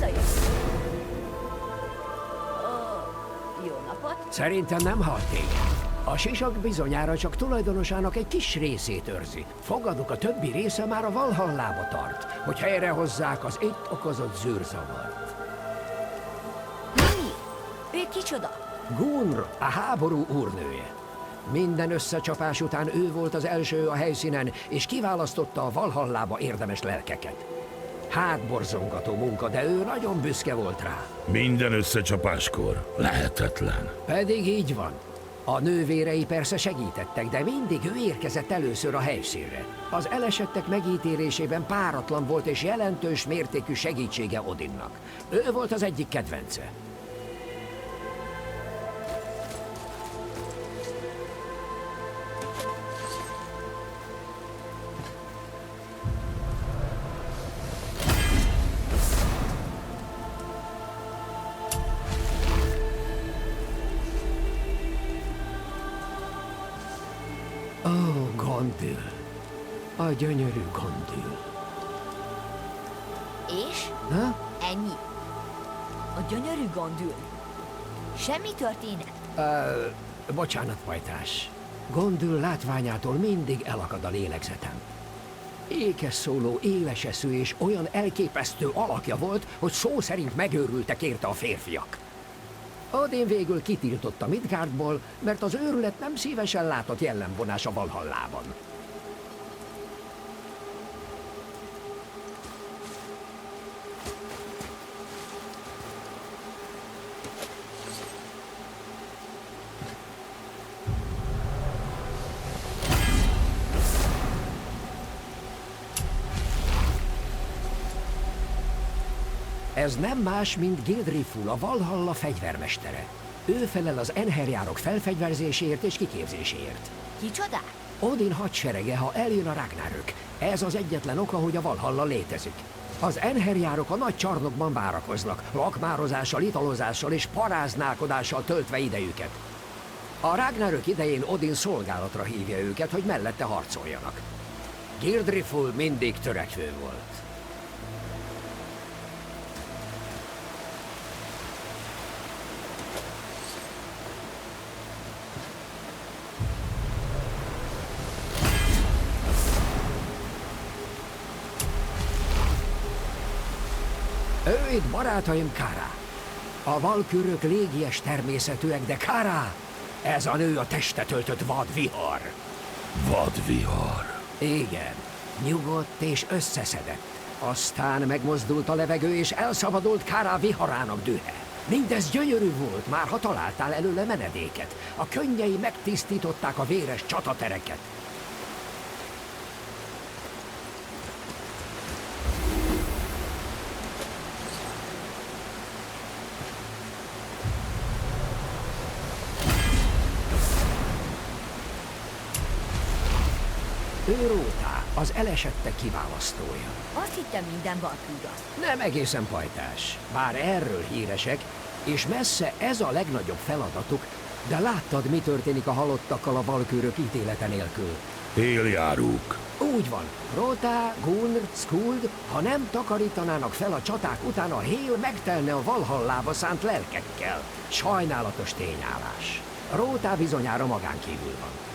visszajössz. Jó napot. Szerintem nem halt téged. A sisak bizonyára csak tulajdonosának egy kis részét őrzi. Fogadok, a többi része már a Valhallába tart, hogy helyrehozzák az itt okozott zűrzavart. Mi? Ő kicsoda? Gunr, a háború úrnője. Minden összecsapás után ő volt az első a helyszínen, és kiválasztotta a Valhallába érdemes lelkeket. Hátborzongató munka, de ő nagyon büszke volt rá. Minden összecsapáskor lehetetlen. Pedig így van. A nővérei persze segítettek, de mindig ő érkezett először a helyszínre. Az elesettek megítélésében páratlan volt és jelentős mértékű segítsége Odinnak. Ő volt az egyik kedvence. Gondül. A gyönyörű Gondül. És? Ha? Ennyi. A gyönyörű Gondül. Semmi történet? Bocsánat, pajtás. Gondül látványától mindig elakad a lélegzetem. Ékes szóló, éles eszű és olyan elképesztő alakja volt, hogy szó szerint megőrültek érte a férfiak. Odin végül kitiltotta Midgardból, mert az őrület nem szívesen látott jellemvonás a Valhallában. Ez nem más, mint Gildriful, a Valhalla fegyvermestere. Ő felel az Enherjárok felfegyverzéséért és kiképzéséért. Kicsoda? Odin hadserege, ha eljön a Ragnarök. Ez az egyetlen oka, hogy a Valhalla létezik. Az Enherjárok a nagy csarnokban várakoznak, lakmározással, italozással és paráználkodással töltve idejüket. A Ragnarök idején Odin szolgálatra hívja őket, hogy mellette harcoljanak. Gildriful mindig törekvő volt. Ő itt barátaim Kara. A valkürök légies természetűek, de Kara, ez a nő a testet öltött vadvihar. Vadvihar. Igen, nyugodt és összeszedett. Aztán megmozdult a levegő, és elszabadult Kara viharának dühe. Mindez gyönyörű volt, már ha találtál előle menedéket. A könnyei megtisztították a véres csatatereket. Ő Róta, az elesettek kiválasztója. Azt hittem, minden valkűr az. Nem egészen pajtás, bár erről híresek, és messze ez a legnagyobb feladatuk, de láttad, mi történik a halottakkal a valkűrök ítélete nélkül. Éljárók. Úgy van, Róta, Gunr, Skuld, ha nem takarítanának fel a csaták után, a hél megtelne a Valhallába szánt lelkekkel. Sajnálatos tényállás. Róta bizonyára magán kívül van.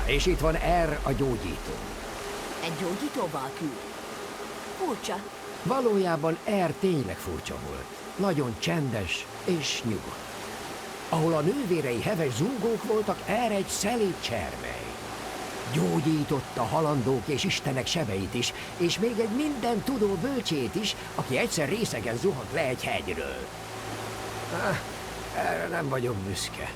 És itt van a gyógyító. Egy gyógyító valkűr. Furcsa. Valójában tényleg furcsa volt. Nagyon csendes és nyugodt. Ahol a nővérei heves zúgók voltak, egy szelíd csermely. Gyógyította halandók és istenek sebeit is, és még egy minden tudó bölcsét is, aki egyszer részegen zuhant le egy hegyről. Erre nem vagyok büszke.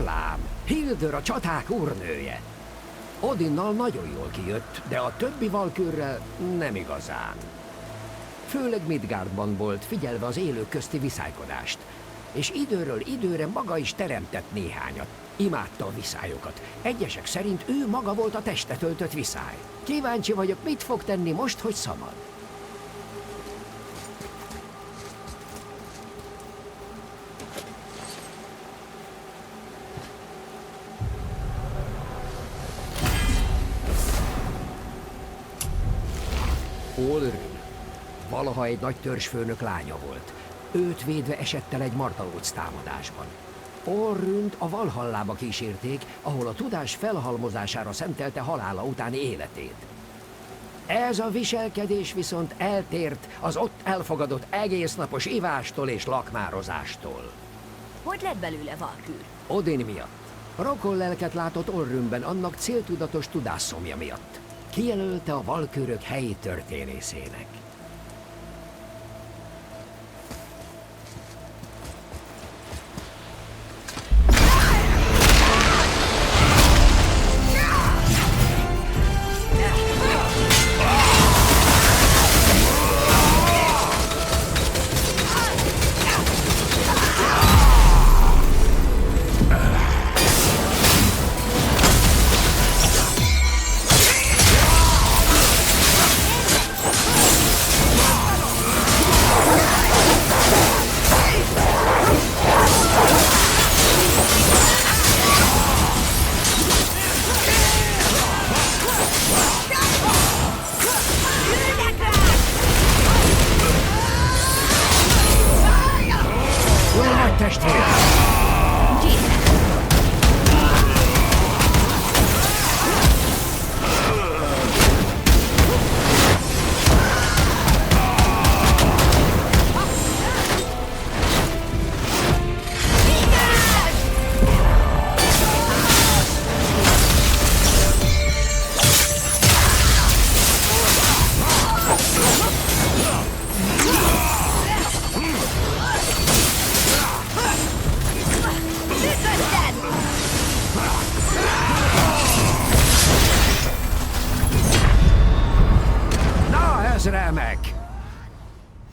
Lám, Hildur a csaták úrnője. Odinnal nagyon jól kijött, de a többi valkürrel nem igazán. Főleg Midgardban volt, figyelve az élők közti viszálykodást. És időről időre maga is teremtett néhányat. Imádta a viszályokat. Egyesek szerint ő maga volt a testet öltött viszály. Kíváncsi vagyok, mit fog tenni most, hogy szabad. Olrün valaha egy nagy törzsfőnök lánya volt. Őt védve esett el egy martalóc támadásban. Orrünt a Valhallába kísérték, ahol a tudás felhalmozására szentelte halála utáni életét. Ez a viselkedés viszont eltért az ott elfogadott egésznapos ivástól és lakmározástól. Hogy lett belőle valkűr? Odin miatt. Rokon lelket látott Orrünben annak céltudatos tudásszomja miatt. Kijelölte a valkőrök helyi történészének.